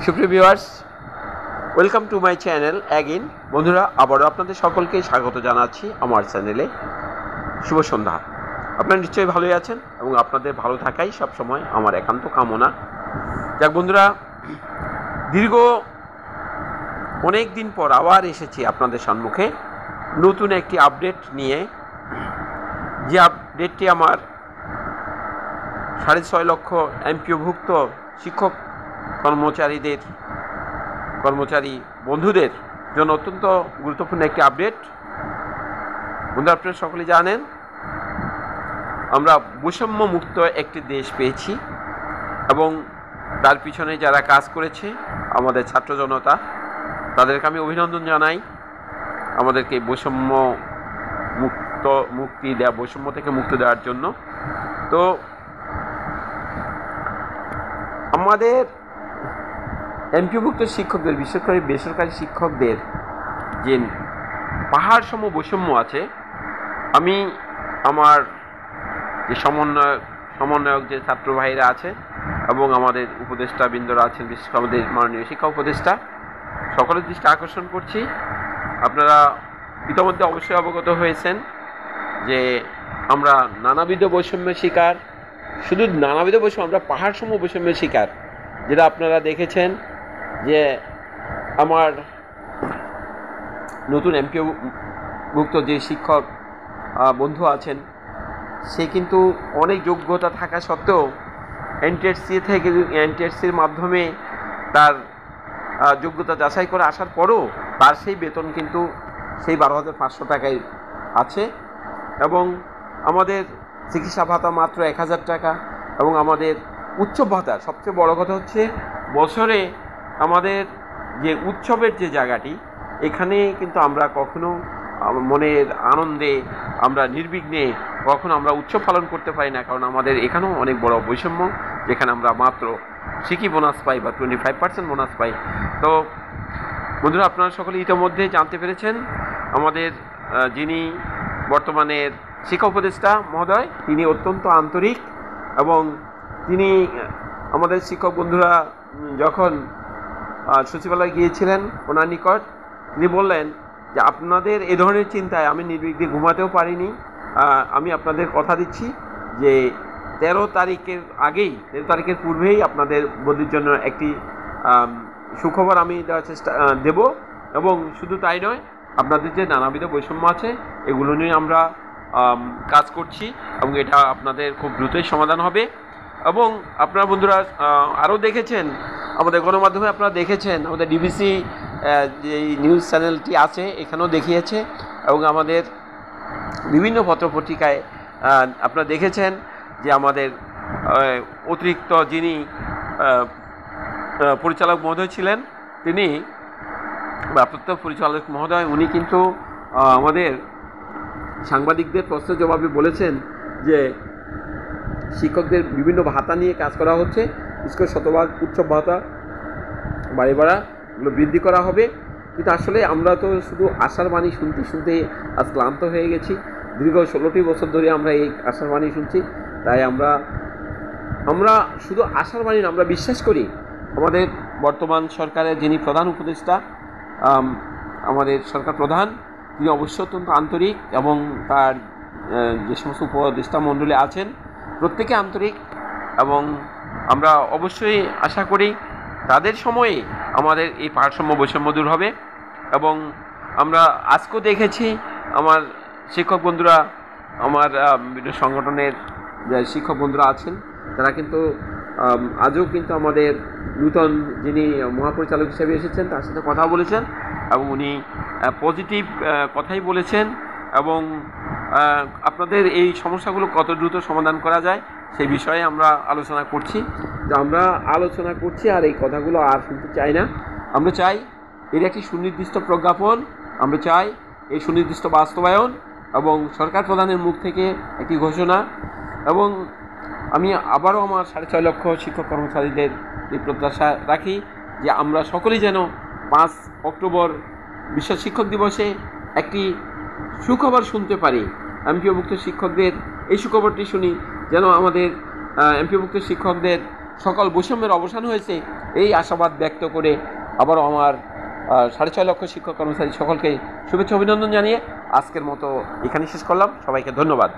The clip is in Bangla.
সুপ্রিয় viewers, welcome to my channel again. বন্ধুরা, আবারও আপনাদের সকলকে স্বাগত জানাচ্ছি আমার চ্যানেলে। শুভ সন্ধ্যা। আপনারা নিশ্চয়ই ভালোই আছেন এবং আপনাদের ভালো থাকাই সবসময় আমার একান্ত কামনা। যাক বন্ধুরা, দীর্ঘ অনেক দিন পর আবার এসেছি আপনাদের সম্মুখে নতুন একটি আপডেট নিয়ে। যে আপডেটটি আমার 6.5 লক্ষ এমপিওভুক্ত শিক্ষক কর্মচারী বন্ধুদের জন্য অত্যন্ত গুরুত্বপূর্ণ একটি আপডেট। বন্ধুরা, আপনারা সকলে জানেন আমরা বৈষম্য মুক্ত একটি দেশ পেয়েছি এবং তার পিছনে যারা কাজ করেছে আমাদের ছাত্র জনতা, তাদেরকে আমি অভিনন্দন জানাই। আমাদেরকে বৈষম্য থেকে মুক্তি দেওয়ার জন্য। তো আমাদের এমপিওভুক্ত শিক্ষকদের, বিশেষ করে বেসরকারি শিক্ষকদের যে পাহাড় সম বৈষম্য আছে, আমি আমার যে সমন্বয়ক যে ছাত্র ভাইরা আছে এবং আমাদের উপদেষ্টা বৃন্দরা আছেন, বিশেষ করে আমাদের মাননীয় শিক্ষা উপদেষ্টা, সকলের দৃষ্টি আকর্ষণ করছি। আপনারা ইতিমধ্যে অবশ্যই অবগত হয়েছেন যে আমরা নানাবিধ বৈষম্যের শিকার। শুধু নানাবিধ বৈষম্য, আমরা পাহাড় সম বৈষম্যের শিকার, যেটা আপনারা দেখেছেন যে আমার নতুন এমপিওভুক্ত যে শিক্ষক বন্ধু আছেন, সে কিন্তু অনেক যোগ্যতা থাকা সত্ত্বেও এনটিএসসির মাধ্যমে তার যোগ্যতা যাচাই করে আসার পরও তার সেই বেতন কিন্তু সেই 12,500 টাকায় আছে এবং আমাদের চিকিৎসা ভাতা মাত্র 1,000 টাকা। এবং আমাদের উৎসব ভাতা, সবচেয়ে বড় কথা হচ্ছে বছরে আমাদের যে উৎসবের যে জায়গাটি, এখানে কিন্তু আমরা কখনো মনের আনন্দে, আমরা নির্বিঘ্নে কখনো আমরা উৎসব পালন করতে পারি না, কারণ আমাদের এখানেও অনেক বড় বৈষম্য, যেখানে আমরা মাত্র সিকি বোনাস পাই বা 25% বোনাস পাই। তো বন্ধুরা, আপনারা সকলে ইতিমধ্যে জানতে পেরেছেন আমাদের যিনি বর্তমানের শিক্ষা উপদেষ্টা মহোদয়, তিনি অত্যন্ত আন্তরিক এবং তিনি আমাদের শিক্ষক বন্ধুরা যখন সচিবালয়ে গিয়েছিলেন ওনার নিকট, তিনি বললেন যে আপনাদের এ ধরনের চিন্তায় আমি নির্বিঘ্নে ঘুমাতেও পারিনি। আমি আপনাদের কথা দিচ্ছি যে 13 তারিখের পূর্বেই আপনাদের বদলির জন্য একটি সুখবর আমি দেওয়ার চেষ্টা দেব। এবং শুধু তাই নয়, আপনাদের যে নানাবিধ বৈষম্য আছে এগুলো নিয়ে আমরা কাজ করছি এবং এটা আপনাদের খুব দ্রুতই সমাধান হবে। এবং আপনারা বন্ধুরা আরও দেখেছেন, আমাদের গণমাধ্যমে আপনারা দেখেছেন, আমাদের ডিবিসি যে নিউজ চ্যানেলটি আছে এখানেও দেখিয়েছে এবং আমাদের বিভিন্ন পত্রপত্রিকায় আপনারা দেখেছেন যে আমাদের অতিরিক্ত যিনি পরিচালক মহোদয় ছিলেন, তিনি ভারপ্রাপ্ত পরিচালক মহোদয়, উনি কিন্তু আমাদের সাংবাদিকদের প্রশ্নের জবাবে বলেছেন যে শিক্ষকদের বিভিন্ন ভাতা নিয়ে কাজ করা হচ্ছে, বিশেষ করে শতভাগ উৎসব ভাতা, বাড়ি ভাড়া এগুলো বৃদ্ধি করা হবে। কিন্তু আসলে আমরা তো শুধু আশার বাণী শুনতে আজ ক্লান্ত হয়ে গেছি। দীর্ঘ 16টি বছর ধরে আমরা এই আশার বাণী শুনছি। তাই আমরা শুধু আশার বাণী, আমরা বিশ্বাস করি আমাদের বর্তমান সরকারের যিনি প্রধান উপদেষ্টা, আমাদের সরকার প্রধান, তিনি অবশ্যই অত্যন্ত আন্তরিক এবং তার যে সমস্ত উপদেষ্টা মণ্ডলী আছেন প্রত্যেকে আন্তরিক এবং আমরা অবশ্যই আশা করি তাদের সময়ে আমাদের এই পাহাড়সম বৈষম্য দূর হবে। এবং আমরা আজকেও দেখেছি আমার শিক্ষক বন্ধুরা, আমার বিভিন্ন সংগঠনের যে শিক্ষক বন্ধুরা আছেন, তারা কিন্তু আজও কিন্তু আমাদের নূতন যিনি মহাপরিচালক হিসেবে এসেছেন তার সাথে কথা বলেছেন এবং উনি পজিটিভ কথাই বলেছেন এবং আপনাদের এই সমস্যাগুলো কত দ্রুত সমাধান করা যায় সেই বিষয়ে আমরা আলোচনা করছি। আর এই কথাগুলো আর শুনতে চাই না। আমরা চাই এর একটি সুনির্দিষ্ট প্রজ্ঞাপন, আমরা চাই এই সুনির্দিষ্ট বাস্তবায়ন এবং সরকার প্রধানের মুখ থেকে একটি ঘোষণা। এবং আমি আবারও আমার 6.5 লক্ষ শিক্ষক কর্মচারীদের এই প্রত্যাশা রাখি যে আমরা সকলেই যেন 5 অক্টোবর বিশ্ব শিক্ষক দিবসে একটি সুখবর শুনতে পারি। এমপিওভুক্ত শিক্ষকদের এই সুখবরটি শুনি, যেন আমাদের এমপিওভুক্ত শিক্ষকদের সকল বৈষম্যের অবসান হয়েছে, এই আশাবাদ ব্যক্ত করে আবারও আমার 6.5 লক্ষ শিক্ষক কর্মচারী সকলকে শুভেচ্ছা অভিনন্দন জানিয়ে আজকের মতো এখানে শেষ করলাম। সবাইকে ধন্যবাদ।